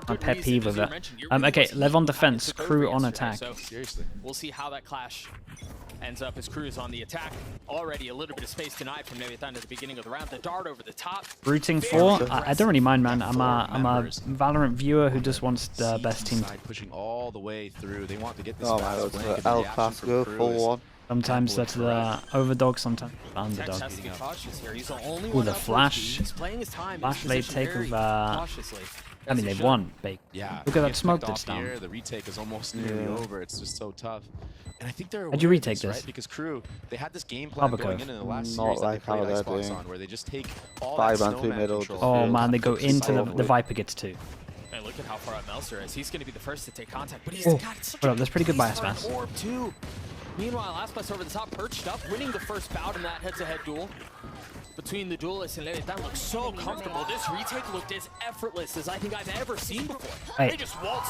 My pet peeve with it. Okay, Lev on defense, Crew on attack. So seriously, we'll see how that clash ends up as Crew is on the attack. Already a little bit of space denied from Leviathan at the beginning of the round. The dart over the top. Rooting for? I don't really mind, man. I'm a Valorant viewer who just wants the best team. Pushing all the way through. They want to get this. Oh my god, El Clasico, full one. Sometimes that's the overdog, sometimes the underdog. Ooh, the flash. Flash late take of, I mean, they've won. Yeah. Look at that smoke that's down. The retake is almost nearly over. It's just so tough. And I think they're How'd you retake this? right? Because Crew, they had this game plan going in the last series that they played Icebox on, where they just take all that snowman control. Oh man, they go into the Viper gets two. And look at how far out Melser is. He's going to be the first to take contact, but he's got such that's pretty good by Icebox. Meanwhile, Icebox over the top, perched up, winning the first bout in that head-to-head duel between the duelists and Leviathan. Looks so comfortable. This retake looked as effortless as I think I've ever seen before. Hey,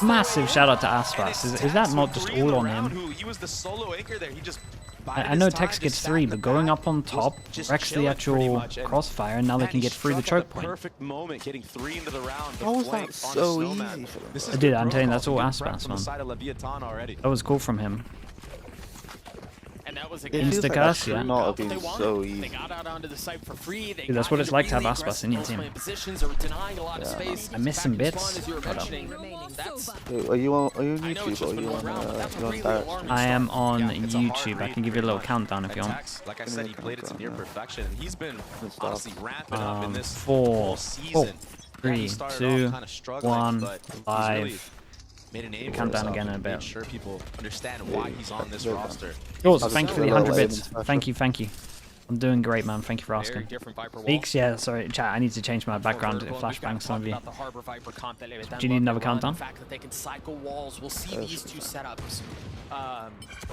massive shout out to Icebox. Is that not just all on him? He was the solo anchor there. He just I know Tex gets 3, but going up on top wrecks the actual crossfire, and now they can get through the choke point. Perfect moment, getting 3 into the round. How was that so easy? Dude, I'm telling you, that's all Icebox, man. That was cool from him. And that was Insta-cast, yeah. Not have been so easy. They got out onto the site for free. Dude, that's what it's like to have Icebox in your team. I missed some bits. Are you on YouTube or are you on Direct? I am on YouTube. I can give you a little countdown if you want. Like I said, he played it to near perfection. He's been honestly ramping up in this 4, 3, season. 2, 1, 5. Made a name count down again in a bit. Make sure people understand why he's on this roster. Yours, thank you for the 100 bits. Thank you. I'm doing great, man. Thank you for asking. Beaks, yeah, sorry, chat. I need to change my background. Flashbang, some of you. Do you need another countdown?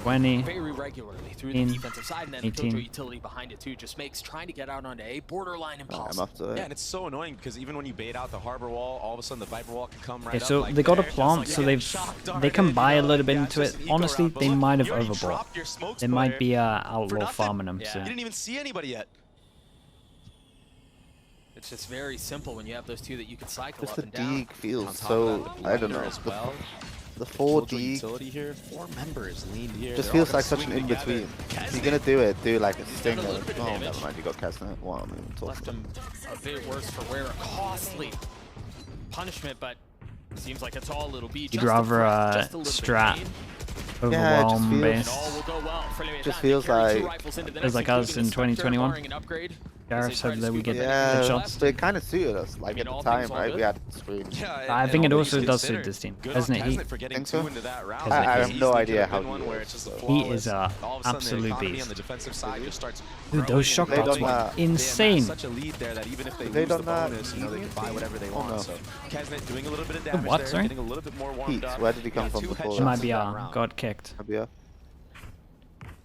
20, very regularly through the defensive side, and then 18, utility behind it too just makes trying to get out onto A borderline impossible. Yeah, and it's so annoying because even when you bait out the harbor wall, all of a sudden the Viper wall can come right up. So they got a plant, so they can buy a little bit into it. Honestly, they might have overbought. They might be outlaw farming them soon. You didn't even see anybody yet. It's just very simple when you have those two that you can cycle Just up the and down. Deeg feels so, I don't know, as well. The 4 Deeg here, 4 members leaned here. just feels like such an in-between. If you're gonna do like a stinger. Oh, never mind, you got Kesnet. Wow, left him a bit worse for wear. A costly punishment, but seems like it's all a little B. You'd rather strat overwhelm base. Just feels like it's like us in 2021. Gareth said that we get headshots. But it kind of suited us, like at the time, right? We had screen. I think it also does suit this team, doesn't it? Think so? I have no idea how he is a absolute beast. Dude, those shock dots were insane. They done that. What? Sorry? Heat. Where did he come from before? It might be got kicked.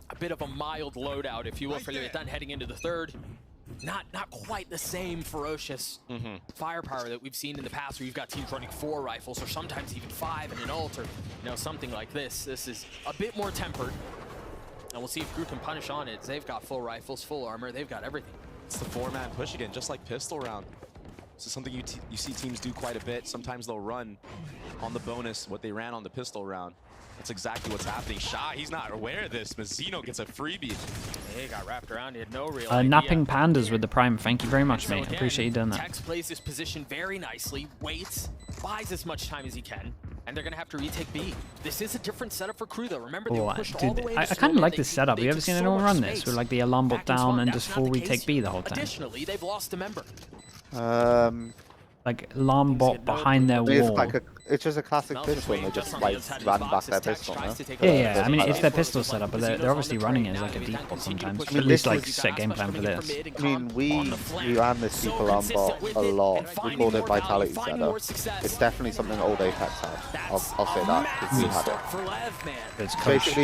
A bit of a mild loadout, if you will, for Leviathan heading into the third. Not quite the same ferocious firepower that we've seen in the past, where you've got teams running 4 rifles or sometimes even 5 in an ult, or something like this. This is a bit more tempered, and we'll see if Crew can punish on it. They've got full rifles, full armor, they've got everything. It's the 4-man push again, just like pistol round. This is something you see teams do quite a bit. Sometimes they'll run on the bonus what they ran on the pistol round. That's exactly what's happening. Shy, he's not aware of this. Mazzino gets a freebie. He got wrapped around. He had no real idea. Napping Pandas with the Prime. Thank you very much, mate. I appreciate you doing that. Tex plays this position very nicely, waits, buys as much time as he can, and they're going to have to retake B. This is a different setup for Crew, though. Remember, they pushed all the way I kind of like this setup. Have you ever seen anyone run this? With like the alarm bot down and just full retake B the whole time? Additionally, they've lost a member. Like alarm bot behind their wall. It's just a classic pistol, and they just like ran back their pistol, no? Yeah, I mean, it's their pistol setup, but they're obviously running it as like a default sometimes. At least like set game plan for this. I mean, we ran this deep alarm bot a lot. We called it Vitality Setup. It's definitely something old Apex had. I'll say that, because we had it. It's coached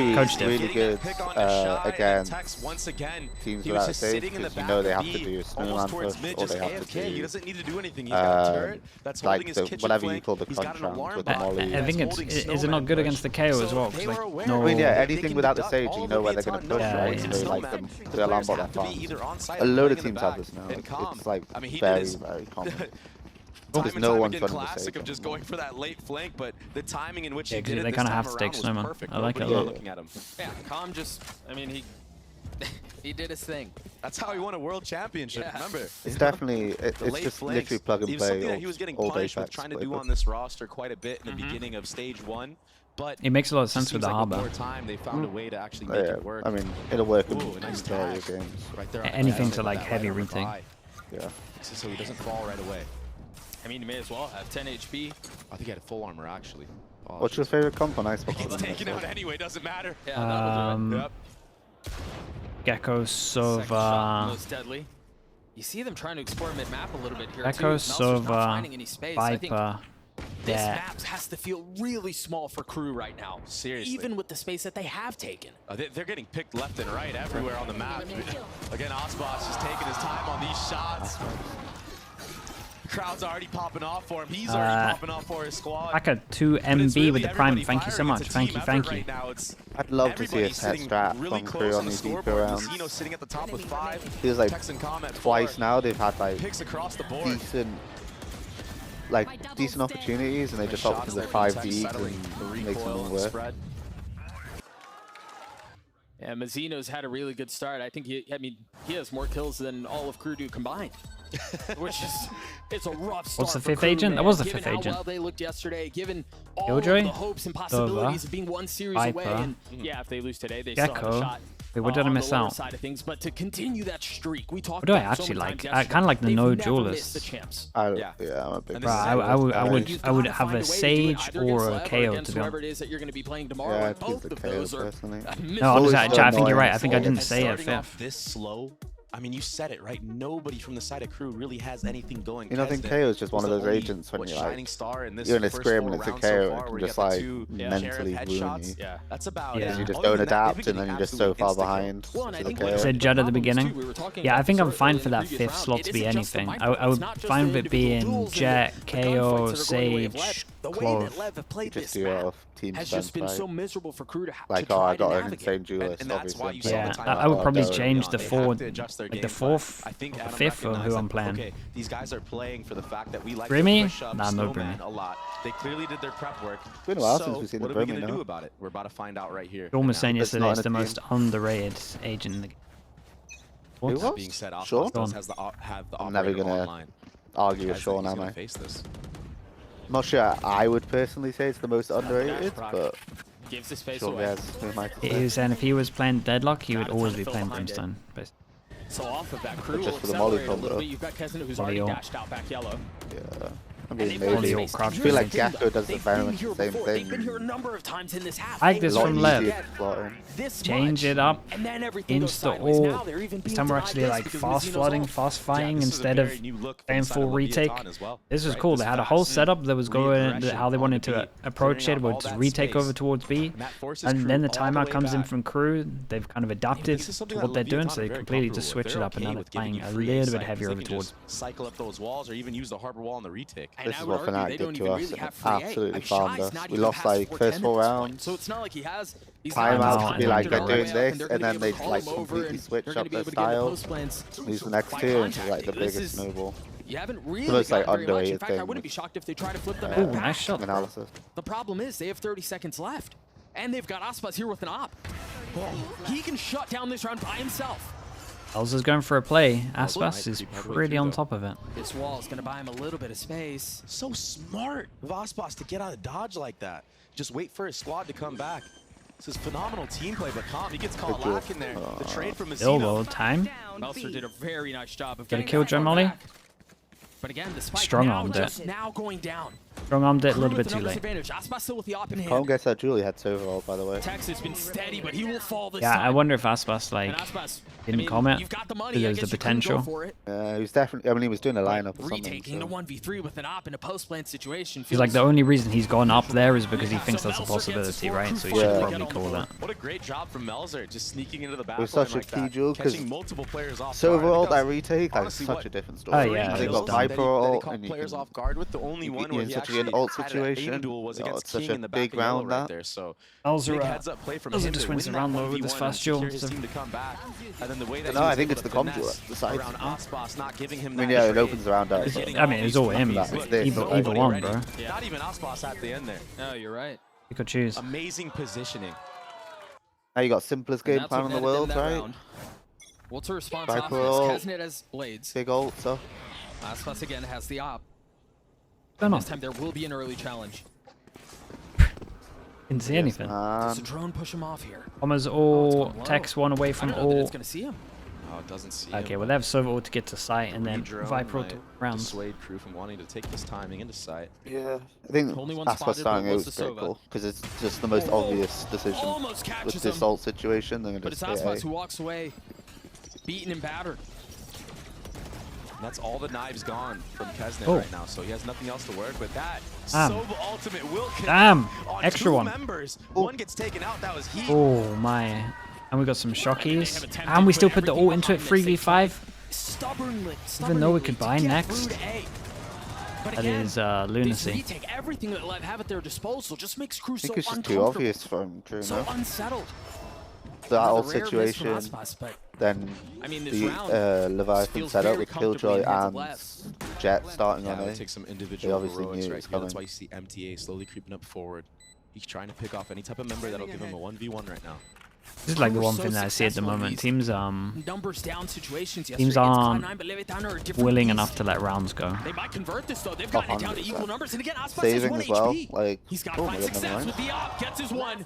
really good against teams without a stage, because you know they have to do a snowman push, or they have to do like whatever you call the crunch round with the molly. I think is it not good against the KO as well? Like, no. I mean, yeah, anything without the sage, you know where they're going to push, right? So like the alarm bot that fast. A load of teams have this now. It's like very, very common. Time and time again, classic of just going for that late flank, but the timing in which he did it they this kind of time have to take around was Snowman. perfect. I like it a Nobody lot. looking at him. Yeah, Calm just, I mean, he did his thing. That's how he won a world championship. Yeah. Remember, It's definitely it's just flanks. literally plug and It was play. something that he was getting punished with trying to do on this roster quite a bit in the beginning of stage 1. But It makes a lot of it sense with seems the like with harbor. more time, they found a way to actually make Yeah, it work. I mean, it'll work in Ooh, a nice majority tag. of games. Right there on the Anything back, to like that heavy right on the retake. thigh. Yeah. So he doesn't fall right away. I mean, he may as well have 10 HP. I think he had full armor actually. Oh, What's your favorite comp on Icebox? He gets taken out anyway, doesn't matter. Yeah, that'll do it. Yep. Gecko, Second shot, Sova, most deadly. You see them trying to explore mid-map a little bit here Gecko, too. Meltzer's not Sova, finding any space. I think Viper, this yeah. map has to feel really small for KRU right now. Seriously. Even with the space that they have taken. They're getting picked left and right everywhere on the map. Again, Icebox just taking his time on these shots. Crowd's already popping off for him. He's already popping off for his squad. Back at 2 MB with the prime. Thank you so much. Thank you, thank you. I'd love to see a set strat from KRU on these deeper rounds. Sitting at the top with 5. Feels like twice now they've had like Picks across the board. decent opportunities, and they just opt for the 5Ds and make something work. Yeah, Mazzino's had a really good start. I think he has more kills than all of KRU do combined. Which is, it's a rough start. What's the for fifth KRU, agent? Man. That was the Given fifth agent. How well they looked yesterday, given all Killjoy? of the hopes and possibilities Sova, of being one series Viper, away. And yeah, if they lose today, they still have a Gecko. shot. Wait, what did I On miss the lower out? side of things, but to continue that streak, we talked What do I about it so actually many like? times I kind of like the yesterday. no They've never missed the duelists. champs. Yeah. I'm a big And fan. I would You've have gotta a find way to do it Sage either or a against KO Lev or to against be whoever honest. it is that you're going to be playing tomorrow. Yeah, and I choose both the of KO those are personally. No, honestly, always I think you're right. annoying. I think I didn't And say it starting off fifth. this slow. I mean, you said it right. Nobody from the side of KRU really has anything going. You know, I think KO is just one of those agents when you're like, you're in a scrim and it's a KO, it can just like mentally ruin you. Yeah, that's about Yeah. it. You just Other don't than that, adapt, and then you're just so far behind. Well, and I to the think KO. what Said Judd at the beginning. we were talking Yeah, I about think I'm this fine earlier for in the that previous fifth round. slot It to be isn't just the anything. micro, I would it's not just fine the with it being individual duels Jet, and the KO, conflicts that are going away of Lev. Sage, The way Clove. that Lev have played Just this do it map off team has strength, just been right? so miserable for KRU to Like, try oh, I to got an navigate. insane duelist, And that's why you obviously. saw Yeah, the time I would out probably early change on. the They have fourth, to adjust their like the game fourth, plan. I think or Adam fifth, or who recognized I'm that, playing. okay, these guys are playing for the fact that we like Brimmy? to push up Nah, no Snowman Brimmy. a lot. They clearly did their prep work. It's been a while So, since we've seen what the are we Brimmy going to now. do about it? We're about to find out right here. You almost saying It's yesterday not it's a the team. most underrated agent in the game. Who What? was? Being said, Sure. Icebox does have the I'm never operator gonna online. argue with Guys, Sean, he's am gonna I? face this. I'm not sure I would personally say it's the most underrated, but Gives the space sure away. guys, who might He say. was saying if he was playing Deadlock, he would Got a ton always to be fill playing behind it. Brimstone. But So off of that, KRU will Just for the molly accelerate a little combo. bit. You've got Kesina who's Molly already ult. dashed out back yellow. Yeah. I And mean, they've maybe. got Molly space. ult crouch. I feel like Here's the thing, Gecko does they've very been much here the same before. thing. They've been here a number of times in this half. I like They this know from you Lev. get Slotting. this change much, it up. and then everything goes Insta sideways. Now ult. they're even This being time we're denied actually this like because fast Mazzino's flooding, off. fast firing this is a instead of very new look going inside full of Leviathan retake. as well. This was Right, cool. this They had a fast whole setup that was going re-aggression how they on wanted the to beat, approach clearing it, out would all just that retake over space. towards B, And that forces and then the KRU all timeout way comes in back. from KRU. They've kind of adapted This is something to that what they're doing, Leviathan so are they very completely comfortable just with. switch They're it up, and now okay they're with giving playing you a free little insight bit 'cause heavier they over can towards. just cycle up those walls or even use the harbor wall on the retake. And This I is would what argue Fnatic they did don't to even us really and have free A. absolutely I mean, farmed Shy's us. not We even lost past like 410 first at 4 this point. rounds. So it's not like he has these Timeout guys to that be can like, turn they're around doing and this, they're and gonna then be able they, to call like, him over completely and switch they're gonna up be their able to get into style. post plans. These the next by two, which is contact. like the This biggest is- snowball. You haven't really most, like, gotten very much. In underrated fact, I thing. wouldn't be shocked if they try to flip them Ooh, back. nice shot. Analysis. The problem is they have 30 seconds left. And they've got Icebox here with an op. He can shut down this round by himself. Elza's going for a play. might Aspas is be partway pretty through, on though. top of it. This wall is going to buy him a little bit of space. So smart of Icebox to get out of dodge like that. Just wait for his squad to come back. This is phenomenal team play, but Calm, he gets caught Good job. lacking there. The trade from Elbow Mazzino. time. Meltzer did a very nice job of Get a getting kill, that John far Molly. back. But again, the spike Strong now armed just it. now going down. Strong armed it a KRU little with bit the too numbers late. advantage. Icebox still with the op in Calm hand. gets that Julie heads overall, by the way. Tex has been steady, but he will fall this Yeah, time. I wonder if Aspas like And Icebox, didn't comment. You've got the money. Because I there's guess the you couldn't go potential. for it. He was definitely, I mean, he was doing a lineup or something. Retaking the So. 1v3 with an op in a post-plant situation. He's like the feels- only reason he's gone up there is because he thinks So that's a Meltzer gets his possibility, four right? crew So he finally should get probably on the call board. that. What a great job from Melzer, just sneaking into the back. It was such a like key that, duel, 'cause catching multiple players off So guard, overall, because that retake, like, honestly, such what a different Oh, story. yeah, They it got was done. Viper that he ult, caught and you players can, off guard with the only one you're where in he such a actually good ult situation. It's such a big round right there. So those big are heads up play from those him are just to wins win the round that though with this 1v1 fast and duel. secure his team to come back. And then the way that No, I think able it's the to combo finesse decides. around Icebox not giving him I mean, that yeah, it trade. opens the round up. I mean, it's all him. Either one, bro. Not even Icebox at the end there. No, you're right. You could choose. Amazing positioning. Now you got simplest game plan in the world, right? What's her response Viper off ult. this? Kesnet has blades. Big ult, so. Icebox again has the op. Don't know. This time there will be an early challenge. Didn't see anything. Does the drone push him off here? Bombers all Tex one away from all. It's gonna see him. Oh, it doesn't see Okay, him. well they have Sova ult to get to sight, and then Drone Viper ult might to rounds. dissuade crew from wanting to take this timing into sight. Yeah. I think Only one that's what's spotted, starting but out was was the pretty Sova. cool, because it's just the most obvious decision. Almost catches With this him. ult situation, they're But going it's to Icebox stay who walks away, beaten and battered. And that's all the knives gone from Kesnet Oh. right now, so he has nothing else to work with. That Damn. Sova ultimate will connect Damn. on Extra two one. members. Oh. One gets taken out, that was heat. Oh my. And we got some shockies. And we still put the ult into it 3v5. Even though we could buy next. That is lunacy. They take everything that LEV have at their disposal. Just makes crew I so think it's just too uncomfortable, obvious from Drew so now. unsettled. That Another ult rare miss from situation, Icebox, but then I mean, this the round Leviathan feels setup very with comfortably in Killjoy hands of and LEV. Jet starting Yeah, on it A. takes some They individual obviously heroics knew it right was here. That's coming. why you see MTA slowly creeping up forward. He's trying to pick off any type of member that'll give him a 1v1 right now. This is like the Crew one so thing that I see at the successful in moment. these Teams numbers down situations teams yesterday. It's aren't Cloud9, but Leviathan are a different willing beast. enough to let rounds go. They might convert this though. They've gotten it down to 100%. equal numbers. And again, Icebox has Saving 1 as well, HP. like, He's got oh to my find god, never success mind. with the op. Gets his one.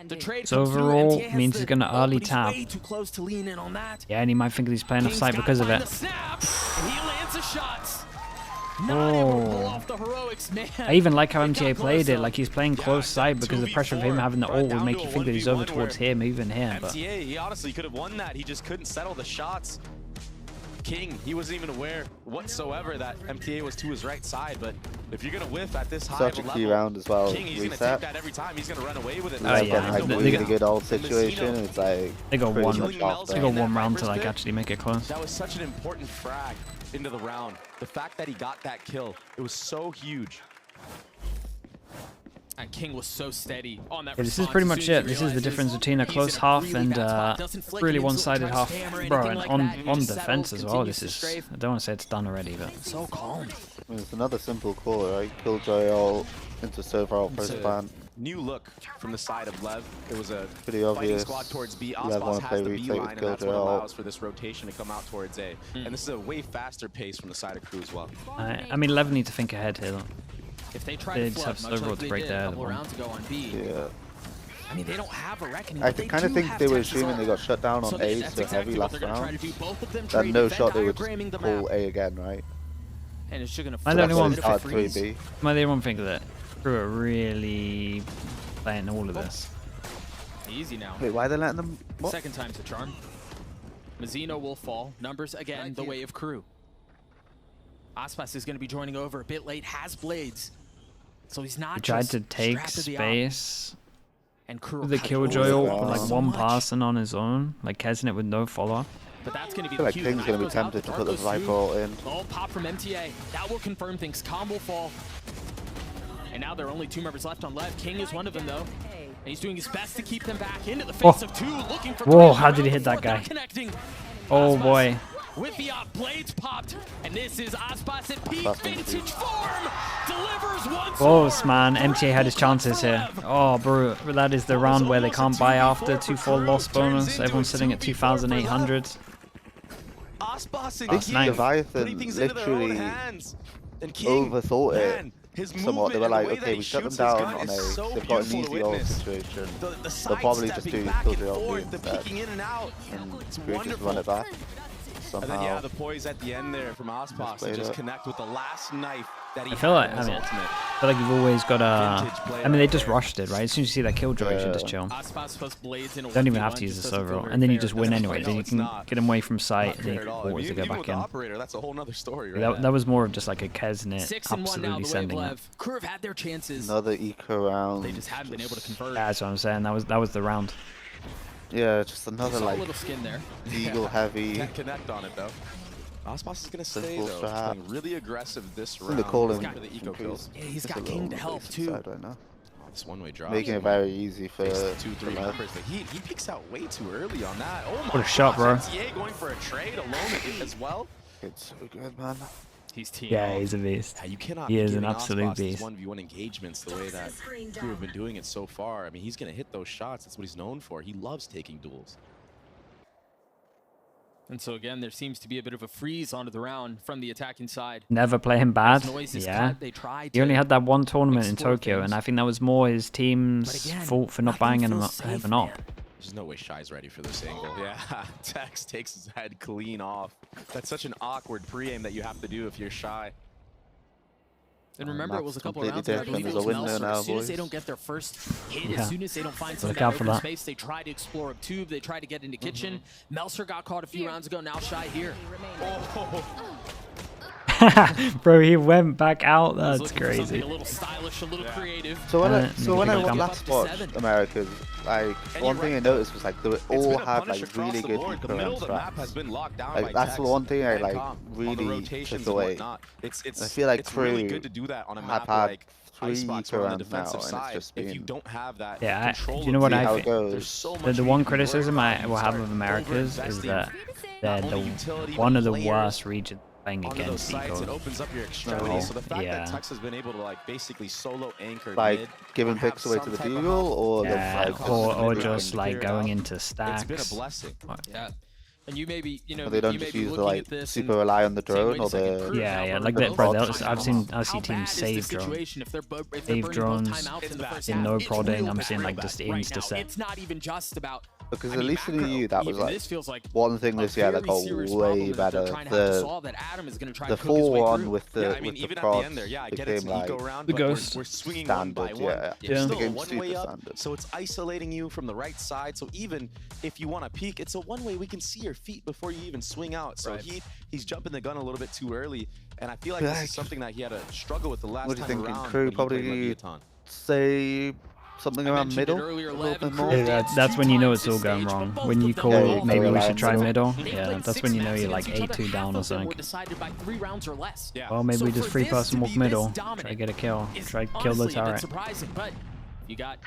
The trade So comes through. overall, MTA has means he's the gonna ult, early but he's tap. way too close to lean in on that. Yeah, and he might think that he's playing off King's sight gotta because of find it. the snap, and he lands a shot. Not able to pull off the heroics, man. I even like how They MTA got played close, it, though. like he's playing close side because the pressure of him having the ult would make you think that he's over towards him, even here. But MTA, he honestly could have won that. He just couldn't settle the shots. King, he wasn't even aware whatsoever that MTA was to his right side. But if you're gonna whiff at this high Such a of a key level, round as well. King, he's gonna Reset. take that every time. He's gonna run away with it. Oh, yeah. Like They really got- good ult situation. It's like they got pretty one. much off They there. got one round to like actually make it close. That was such an important frag into the round. The fact that he got that kill, it was so huge. And King was so steady on that. Yeah, this is response pretty as much soon as it. he This is the realizes difference between a he's close in half really and bad spot. Doesn't flick really it, doesn't one-sided try to half. spam or Bro, anything and like on that. He on just defense settles, as well. continues This to is. strafe. I don't want to say it's done already, but So calm. I mean, it's another simple call, right? Killjoy ult into Sova ult first plan. New look from the side of LEV. It was a Pretty fighting obvious. squad towards B. LEV Icebox wanna has play the retake B with line, and that's what Killjoy ult. allows for this rotation to come out towards A. And this is a way faster pace from the side of crew as well. I mean, Lev need to think ahead here though. If they try They to just have flood, much Sova like to they break did there a at the couple moment. rounds ago on B. Yeah. I mean, they don't have a reckoning. I but they kind of do think have they were Texas assuming ult. they got shut down on So A that's so exactly heavy what last they're gonna try round. to do. Both of them Then trade no event shot they would diagramming the pull map. A again, right? And it's just gonna I don't force know it what- to Start freeze. 3B. Well, they won't think that crew are really playing all of this. Easy now. Wait, why are they letting them? What? Second time's a charm. Mazzino will fall. Numbers again, the way of crew. Icebox is going to be joining over a bit late. Has blades, so he's not. He tried just to take strapped to the op. space And crew with the cut Killjoy over ult with like so one much. passing on his own, like Kesnet with no follow-up. But that's going to be I feel the like cue. King's The going to be knife goes out, tempted to dart put the goes Viper through. ult in. Oh, pop from MTA. That will confirm things. Calm will fall. And now there are only 2 members left on LEV. King is one of them, though. And he's doing his best to keep them back into the face of 2, looking for Whoa, 3 how did he around hit that before guy? not connecting. Oh Icebox boy. With the blades popped, and this is Icebox at peak Fucking vintage form. Delivers once Close, more. man. MTA had his chances here. Oh, bro, that is the round where they can't buy after 2-4 loss bonus. Everyone's sitting at 2,800. Icebox and That's King nice. putting Leviathan things into their own literally hands. And King, overthought man, it his somewhat. They were movement like, and the way that okay, he we shut them shoots his down gun on is A. so They've got an beautiful to easy ult witness. situation. The They'll probably just sidestepping do back and Killjoy ult forth, the instead. peeking in and out. And It's Crew just run wonderful. it back And then, yeah, somehow. the poise at the end there from Icebox to played just it. connect with the last knife that he I feel like, had in his ultimate. I feel like you've always got to. Vintage play I mean, they right just there. rushed it, right? As soon as you see that Killjoy, you should just chill. Icebox plus blades in a Don't even have 1v1 to use just the doesn't feel Sova, very and then you fair. just win No, anyway. Then you it's can not. get him away from sight, Not and then fair you at can all. always Even get with back the in. operator, that's a whole nother story, right? That was more of just like a Kesnet 6-1 now, absolutely the way of sending it. LEV. Crew have had their chances. Another eco round. They just haven't been able to convert. Yeah, that's what I'm saying. That was the round. Yeah, just another Saw a like little skin there. eagle heavy. Can't connect on it though. Icebox is going to stay, though. Playing really aggressive this round. For the eco kills. Yeah, he's got King to help, too. Right now. This one-way drop. Making it very easy for 2-3 numbers, but he peeks out way too early on that. Oh my What a shot, bro. NTA going for a trade alone as well. It's so good, man. He's team. Yeah, he's a beast. Yeah, you cannot He be is an giving absolute Icebox these beast. 1v1 engagements the way that crew have been doing it so far. I mean, he's going to hit those shots. That's what he's known for. He loves taking duels. And so again, there seems to be a bit of a freeze onto the round from the attacking side. Never play him bad. Yeah. He only had that one tournament in Tokyo, and I think that was more his team's fault for not buying him up. There's no way Shy's ready for this angle. Yeah, Tex takes his head clean off. That's such an awkward pre-aim that you have to do if you're Shy. And remember, it was a couple of rounds ago. I believe it was Melser. As soon as they don't get their first hit, as soon as they don't find some of that open space, they try to explore up tube, they try to get into kitchen. Melser got caught a few rounds ago, now Shy here. Bro, he went back out. That's crazy. A little stylish, a little creative. So when I last watched Americas, like one thing I noticed was like they all had like really good eco round strats. Like that's the one thing I like really took away. I feel like Crew have had 3 eco rounds now, and it's just been. Yeah, do you know what I think? The one criticism I will have of Americas is that they're one of the worst regions playing against eco. It opens up your extremity, so the fact that Tex has been able to like basically solo anchor like giving picks away to the deagle, or just like going into stacks. It's been a blessing. Yeah. And you maybe, you know, they don't just use the like super rely on the drone or the like that, bro. I see teams save drones, save drones in no prodding. I'm seeing like just insta set. It's not even just about. Because at least in the EU, that was like one thing this year that got way better. The 4-1 with the prods became like the ghost standard, It became super standard. So it's isolating you from the right side. So even if you want to peek, it's a one-way we can see your feet before you even swing out. So he's jumping the gun a little bit too early, and I feel like this is something that he had to struggle with the last time around. What do you think? Crew probably say something around middle? That's when you know it's all going wrong. When you call maybe we should try middle, that's when you know you're like 8-2 down or something. Well, maybe we just 3-person walk middle, try to get a kill, try to kill the turret. You got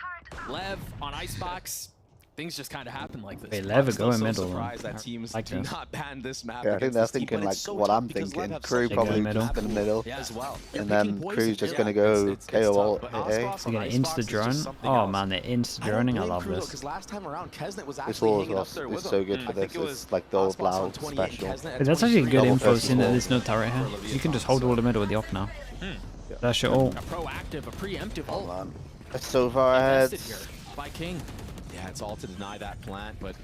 LEV on Icebox. Things just kind of happen like this. Wait, LEV go in middle. That teams do not ban this map. I think they're thinking like what I'm thinking. Crew probably just in the middle, and then Crew's just gonna go KO ult. They're gonna insta drone. Oh man, they're insta droning. I love this. This wall is so good for this. It's like the old loud special. That's actually good info. Seeing that there's no turret here, you can just hold all the middle with the op now. That's your ult. A proactive, a preemptive ult. Man, it's so far ahead. By King. Yeah, it's all to deny that plant, but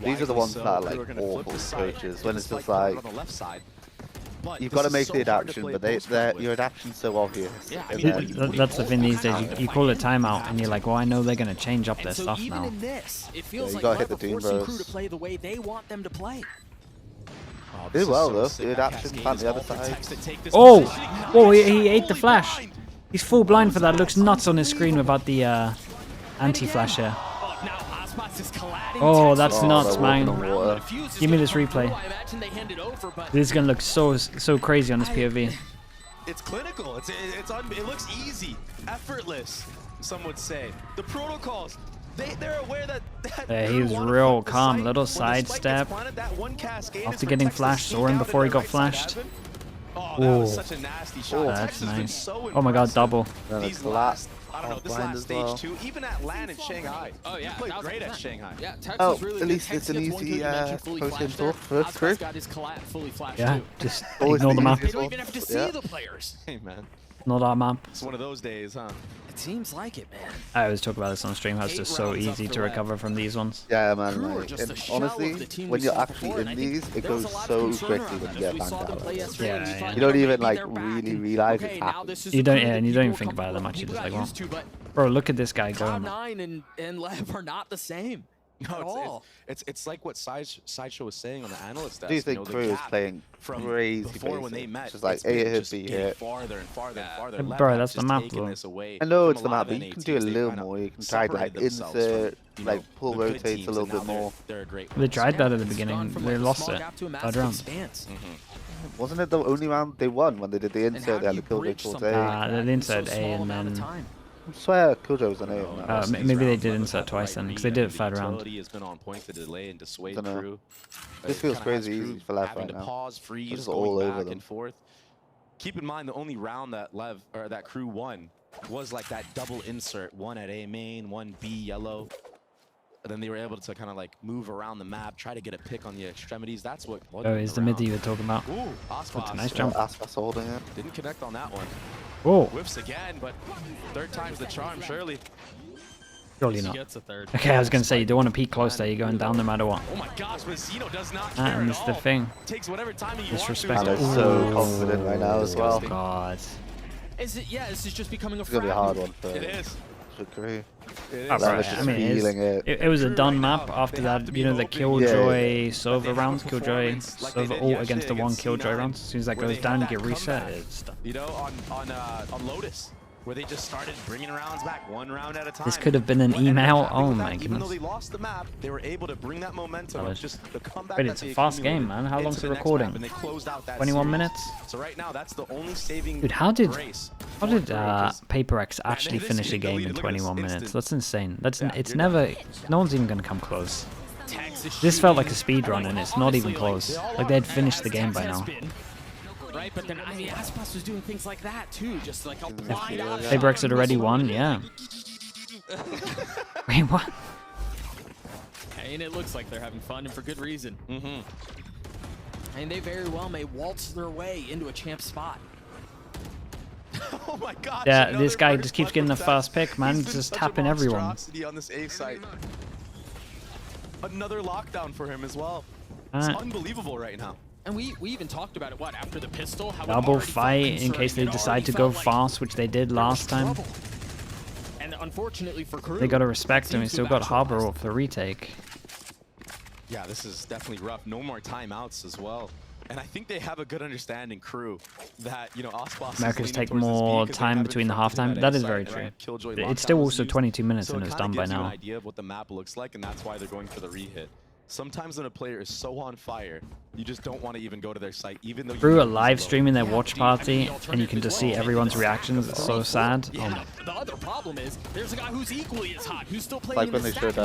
these are the ones that are like awful coaches when it's just like you've got to make the adaptation, but your adaptation's so obvious. That's the thing these days. You call it timeout, and you're like, well, I know they're gonna change up their stuff now. You gotta hit the team, bros. Did well though. The adaptation plant the other side. Oh, whoa! He ate the flash. He's full blind for that. It looks nuts on his screen without the anti-flash here. Oh, that's nuts, man. Give me this replay. This is gonna look so crazy on this POV. It's clinical. It looks easy, effortless. Some would say the protocols. They're aware that he was real calm. Little sidestep after getting flashed. Saw him before he got flashed. Oh, that was such a nasty shot. That's nice. Oh my god, double. These last, I don't know, this last stage 2, even at LAN in Shanghai. Oh yeah, he played great at Shanghai. Yeah, at least it's an easy post-game talk for Crew. Yeah, just ignore the map. You don't even have to see the players. Hey man. Not our map. It's one of those days, huh? It seems like it, man. I always talk about this on stream, how it's just so easy to recover from these ones. Yeah, man. Like, and honestly, when you're actually in these, it goes so quickly when you get banked out. Like Yeah. You don't even like really realize it's happening. You don't, and you don't even think about it that much. You're just like, well, bro, look at this guy going. Top 9 and LEV are not the same. No, it's like what Sideshow was saying on the analyst desk. Do you think KRU is playing crazy before when they met? It's just like A hit, B hit. Farther and farther and farther. Bro, that's the map though. I know it's the map, but you can do a little more. You can try to like insert, like pull rotates a little bit more. They tried that at the beginning. They lost it. Third round. Wasn't it the only round they won when they did the insert? They had the killjoy towards A. They insert A and then. I swear killjoy was an A on that. Maybe they did insert twice then, because they did it third round. This feels crazy easy for LEV right now. Pause, freeze, just all over them. Keep in mind the only round that that KRU won was like that double insert, one at A main, one B yellow. And then they were able to kind of like move around the map, try to get a pick on the extremities. That's what. Oh, is the mid you were talking about? Ooh, Icebox. Nice jump. Icebox holding it. Didn't connect on that one. Oh. Whiffs again, but third time's the charm, surely. Surely not. Okay, I was gonna say you don't want to peek close there. You're going down no matter what. Oh my gosh, Mazzino does not care and it's the thing. Takes whatever timing you Disrespect. And they're so confident right now as well. God. Is it? Yeah, this is just becoming a. It's gonna be a hard one for. It is. KRU. Oh, right. I mean, it was a done map after that, you know, the Killjoy Sova round, Killjoy Sova all against the one Killjoy round. As soon as that goes down, you get reset, it's done. You know, on Lotus, where they just started bringing rounds back one round at a time. This could have been an email. Oh my Even though goodness. they lost the map, they were able to bring that momentum of just the comeback. Wait, it's a fast game, man. How long's the recording? 21 minutes? So right now, that's the only saving. Dude, how did Paper X actually finish a game in 21 minutes? That's insane. It's never. No one's even gonna come close. This felt like a speed run, and it's not even close. Like they had finished the game by now. Right, but then I mean, Icebox was doing things like that too, just like a wide out. Paper X had already won, yeah. Wait, what? And it looks like they're having fun, and for good reason. And they very well may waltz their way into a champ spot. Oh my gosh! Yeah, this guy just keeps getting the first pick, man. He's just tapping everyone. On this A site. Another lockdown for him as well. It's unbelievable right now. And we even talked about it, what, after the pistol? How double fight in case they decide to go fast, which they did last time. And unfortunately for KRU, they gotta respect him. He still got Harbor off the retake. Yeah, this is definitely rough. No more timeouts as well. And I think they have a good understanding, KRU, that, you know, Americans take more time between the halftime. That is very true. It's still also 22 minutes and it's done by now. An idea of what the map looks like, and that's why they're going for the re-hit. Sometimes when a player is so on fire, you just don't want to even go to their site, even though through a live streaming their watch party, and you can just see everyone's reactions. It's so sad. Yeah, the other problem is there's a guy who's equally as hot, who's still playing like in when the they showed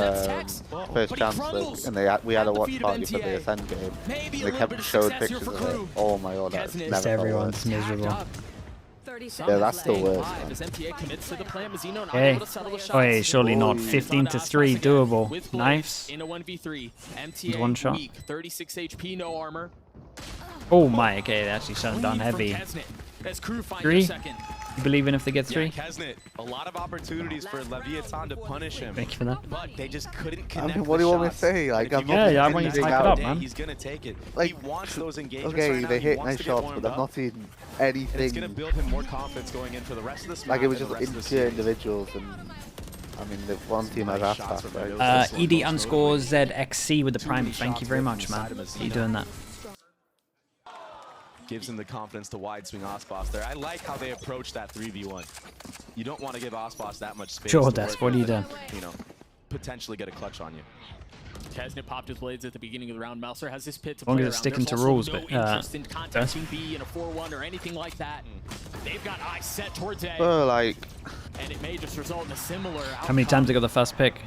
first chance, and we had a watch party for the Ascend game. And they kept showing pictures of it. Oh my god, that's never. Everyone's miserable. Yeah, that's the worst. Hey, oh hey, surely not. 15-3, doable. Nice. In a 1v3, MTA one shot. 36 HP, no armor. Oh my, okay, they actually shut him down heavy. 3? You believe in if they get 3? Yeah, a lot of opportunities for Leviathan to punish him. Thank you for that. But they just couldn't connect. I mean, what do you want me to say? Like, I'm not I want you to type it up, man. He's gonna take it. Like, he wants those engagements. Okay, right now. they hit nice shots, but they're not seeing anything. It's gonna build him more confidence going in for the rest of this. Like, it was just pure individuals, and I mean, the one team has asked that, right? ED_ZXC with the prime. Thank you very much, man. You doing that? Gives him the confidence to wide swing Icebox there. I like how they approach that 3v1. You don't want to give Icebox that much space. Sure, Des, what are you doing? You know, potentially get a clutch on you. Kesnet popped his blades at the beginning of the round. Mouser has his pit to play around. Sticking to rules, but interest in contacting B in a 4-1 or anything like that. They've got eyes set towards A. Well, like, and it may just result in a similar outcome. How many times they got the first pick?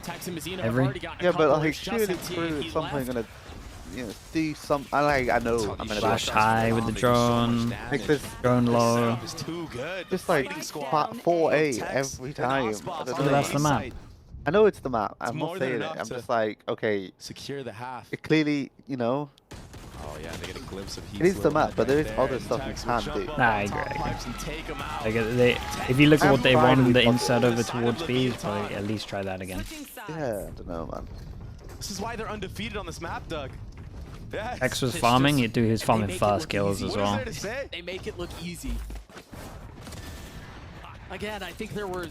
Every. Yeah, but like, surely KRU is something gonna, you know, do some. I know. I'm gonna flash high with the drone. Like this drone low. Just like 4A every time. I don't know. That's the map. I know it's the map. I'm not saying it. I'm just like, okay. Secure the half. It clearly, you know. Oh yeah, they get a glimpse of heat. It is the map, but there is other stuff you can do. Nah, I agree. If you look at what they won, the insert over towards B, you probably at least try that again. Yeah, I don't know, man. This is why they're undefeated on this map, Doug. Yeah, X was farming, he'd do his farming first kills as well. They make it look easy. Again, I think there was.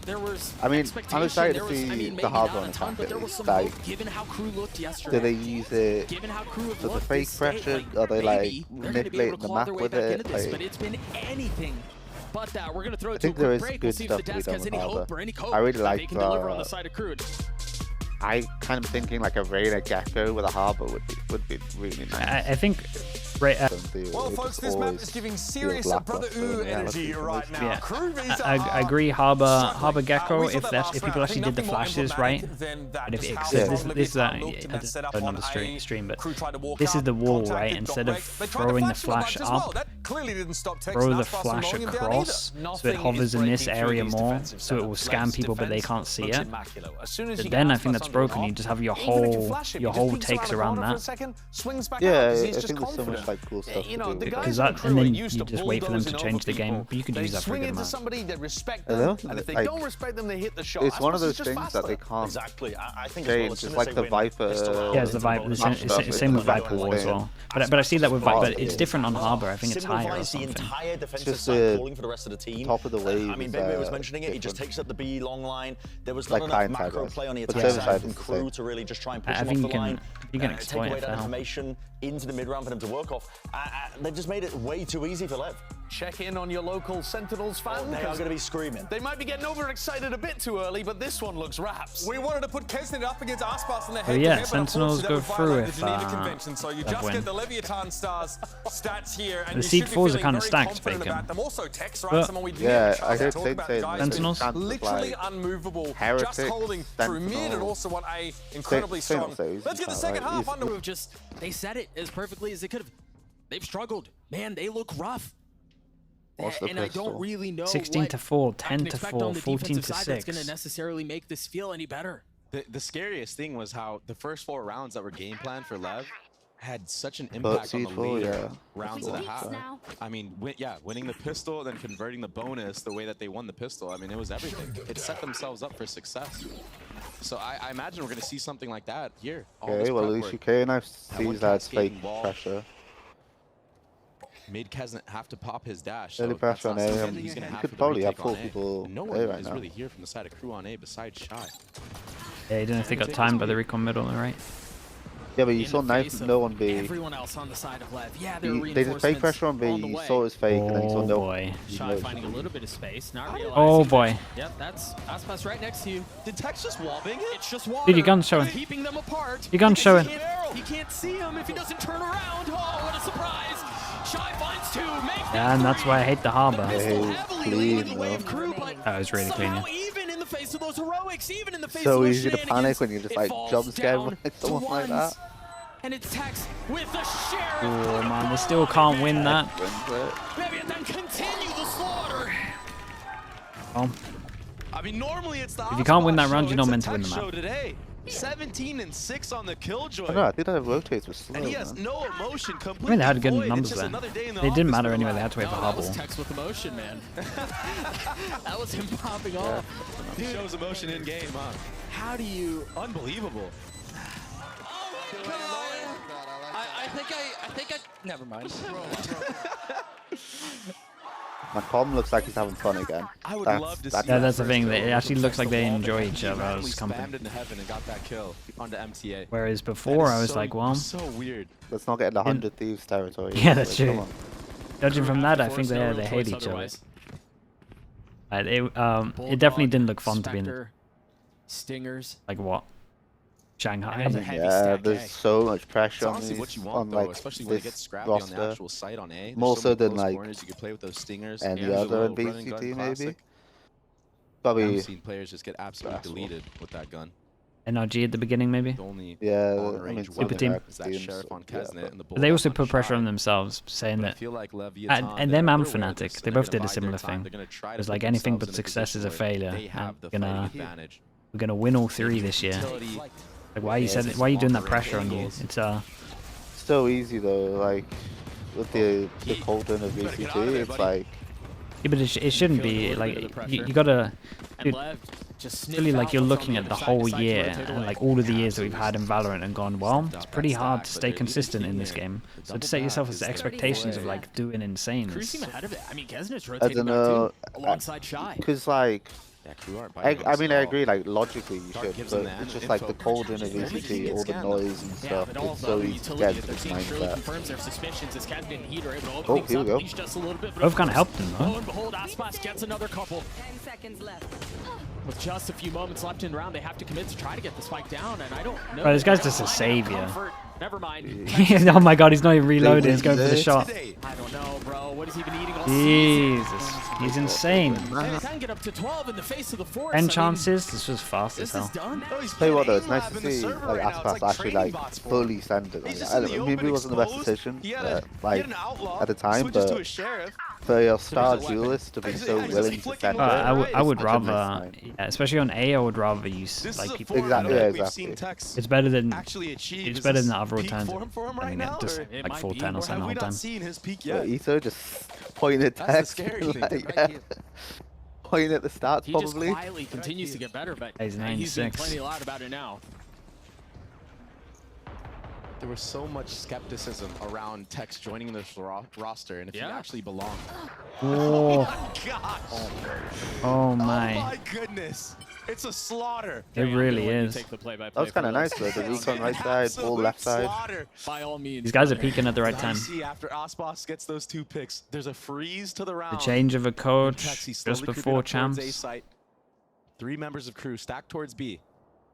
I mean, I'm expectation. excited There to was, see I mean, the maybe hard not one a ton, but there was some like, hope given how KRU looked yesterday. do they use it Given how KRU have for the looked fake this state, pressure? like, Are they maybe like they're gonna be able manipulating to the claw map their way with back it? into this, Like, but it's been anything but that. We're gonna throw it to a think there quick is break. We'll good see if the stuff to be desk done has with any Harbor. hope or any cope I really that like they can deliver on the side of KRU. I kind of thinking like a Raider Gecko with a Harbor would be really nice. I think. Right, well, folks, this map is giving serious Brother Ooh energy right now. Yeah, I agree. Harbor Gecko. If people actually did the flashes right, but if this is not on the stream, but this is the wall, right? Instead of throwing the flash up, throw the flash across, so it hovers in this area more, so it will scan people, but they can't see it. But then I think that's broken. You just have your whole takes around that. Yeah, I think there's so much like cool stuff to do. Because that, and then you just wait for them to change the game. But you can use that for a good amount. Somebody, they respect them, and if they don't respect them, they hit the shot. It's one of those things that they can't exactly. I think change. It's like the Viper. Yeah, it's the Viper. Same with Viper War as well. But I see that with Viper. It's different on Harbor. I think it's higher or something. Just the top of the wave. I mean, Baby was mentioning it. He just takes up the B long line. There was not like enough macro play on the attack side from KRU to really just try and push him off the line. You can exploit take away it that for information into the mid round for them to work off. They've just made it way too easy for LEV. Check in on your local Sentinels fan. They are going to be screaming. They might be getting overexcited a bit too early, but this one looks raps. We wanted to put Kesnet up against Icebox in the head. Oh yeah, Sentinels go through if so you just get the Leviathan stars stats here, and the Seed 4s are kind of stacked, Bacon. Also, Tex, right? Someone we I heard say Sentinels. Literally unmovable, just holding through mid, and also want a incredibly strong. Let's get the second half under. They said it as perfectly as they could have. They've struggled, man. They look rough. And I don't really know 16-4, 10-4, 14-6. That's going to necessarily make this feel any better. The scariest thing was how the first 4 rounds that were game planned for LEV had such an impact on the later rounds of the half. I mean, winning the pistol, then converting the bonus the way that they won the pistol. I mean, it was everything. It set themselves up for success. So I imagine we're going to see something like that here. Okay, well, at least UK now sees that fake pressure. Made Kesnet have to pop his dash. Early pressure on A. He's You gonna have could to probably have retake 4 on A. people No A one right is now. really here from the side of KRU on A besides Shy. Yeah, he didn't think got timed by the recon middle, right? Yeah, but you saw no one B. Everyone else on the side of LEV. Yeah, They just fake pressure on B. You saw it was fake, and then you saw no one. Shy finding a little bit of space, not realizing. Oh boy. Yep, that's Icebox right next to you. Did Tex just wobbing it? It's just water. Dude, your gun's showing. Keeping them apart. Your gun's showing. He can't see him if he doesn't turn around. Oh, what a surprise. Shy finds 2. Yeah, and that's why I hate the Harbor. Clean, That was really clean. Yeah. Even in the face of those heroics, even in the face so of those easy to panic when you just like jump scare like someone like that. And it's Tex with the sheriff. Oh man, they still can't win that. Maybe then continue the slaughter. Oh. I mean, normally it's the If you can't win that round, you're not meant to win the map. Today. 17-6 on the Killjoy. I know, I think that rotates was slow. And he has no emotion, completely. I mean, they had good void. numbers there. It didn't matter anyway, they had to wait for That Hubble. was Tex with emotion, man. That was him popping off. He shows emotion in game, huh? How do you... Unbelievable. I think I never mind. My Tom looks like he's having fun again. I would love to see Yeah, that's the thing. It actually looks like they enjoy each other's company. into heaven and got that kill onto MTA. Whereas before, I was like, well, so weird. Let's not get in the 100 Thieves territory. Yeah, that's like, true. Judging from that, I think they hate each other. It definitely didn't look fun to be in. Stingers. Like what? Shanghai. Yeah, there's so much pressure on Honestly, these, what you want, on though, like especially when it gets this scrappy on the roster. actual site on A. More so than like corners, you can play with those stingers. any Angelo, other running gun BCT classic. maybe. Probably. I've seen players just get absolutely deleted with that gun. NRG at the beginning, maybe. The only Yeah, long-range I mean, Super team. is that Sheriff on Kesnet and the But they also Bulldog put pressure on Shy. themselves, saying But I that. feel like Leviathan, And them and they're aware of Fnatic, this, they and they're both did gonna a bide similar their time. thing. They're gonna try to It was put like anything themselves but in success is a position where failure. they have And the we're gonna fighting advantage. win all 3 this year. Utility, Like why are you doing that pressure on you? It's so easy though, like with the Colton of VCT, it's like yeah, but it shouldn't be like you gotta. Dude, really, like you're looking at the whole year and like all of the years that we've had in Valorant and gone, well, it's pretty hard to stay consistent in this game. So to set yourself as expectations of like doing insane. Cruising ahead of it. I mean, Kesnet's I rotating don't back know. too. alongside Shy. Because like, Yeah, KRU aren't I biting mean, I agree. Like logically, you Dark should, gives but them the it's just info. like the cauldron of VCT, all the noise and Yeah, stuff. but all It's the so other easy to get utilities into that this they're seeing surely mindset. confirms their suspicions as Kazbin and Heat are able to open Oh, things here up we go. at least just a little bit. Both kind of helped him, Lo though. and behold, Icebox gets another couple. 10 seconds left. With just a few moments left in the round, they have to commit to try to get the spike down, and I don't know. Bro, this guy's just a savior. Comfort. Never mind. Oh my god, he's not even reloading. He's going for the shot. I don't know, bro. What has he been eating all Jesus, he's insane. They can get up to 12 in the face of the force. 10 chances. This was fast as This is hell. done. Tell you what though, it's nice to see like Icebox actually like fully centered. Like, maybe it wasn't the best decision like at the time, but for your star duelist to be so willing to center. I would rather, yeah, especially on A, I would rather use like people. Exactly, yeah, exactly. It's better than the other peak times. form for him I right mean, now, just or like full 10 or something all the time. seen his peak Yeah, yet? Etho just pointed That's the text, scary thing. like, yeah. Pointing at the stats He probably. just quietly continues to get better, but He's he's been 96. plenty loud about it now. There was so much skepticism around Tex joining this roster, and if he actually belonged. Oh, God! oh my. Oh my goodness! It's a slaughter. It really is. That was kind of nice though. The recon right side, ball left side. By all means. These guys are peaking at the right time. See, after Icebox gets those 2 picks, there's a freeze to the round. The change of a coach Tex, he's just slowly before creeping up towards A champs. site. 3 members of crew stacked towards B.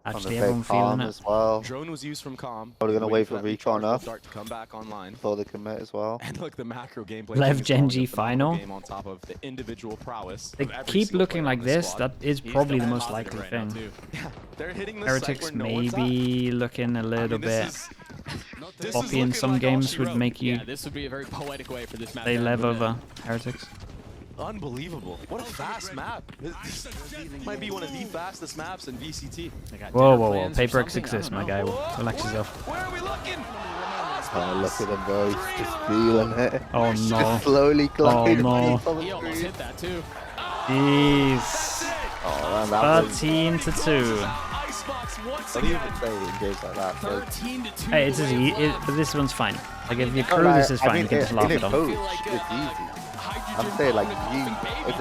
Actually, On the everyone fake calm feeling it. as well. Drone was used from Calm. Probably gonna wait for that recon recharge up Dart to come back online. before they commit as well. And look, the macro gameplay. LEV is Genji the macro final. game on top of the individual prowess. They of every keep single looking player like on this this. squad. That is probably the most likely thing. Yeah, they're hitting the Heretics site where no one's at. maybe looking a little bit This is floppy in looking some like all games she would wrote. make you Yeah, this would be a very poetic way for this match. play to LEV end. over Heretics. Unbelievable. What a fast map. This might be one of the fastest maps in VCT. Whoa, whoa, whoa. Paper X exists, my guy. Relax yourself. Where are we looking? Oh, look at him go. He's just feeling it. Oh no. Just slowly climbing. no. He almost hit that too. Jeez. Oh, man, that was... 13 to 2. Icebox once What do you again. even say in games like that? Like, 13 to 2. Hey, it's easy. But this one's fine. Like if you no, crew, like, this is I fine. mean, You can just laugh in it a off. coach, it's easy. I'm saying like you.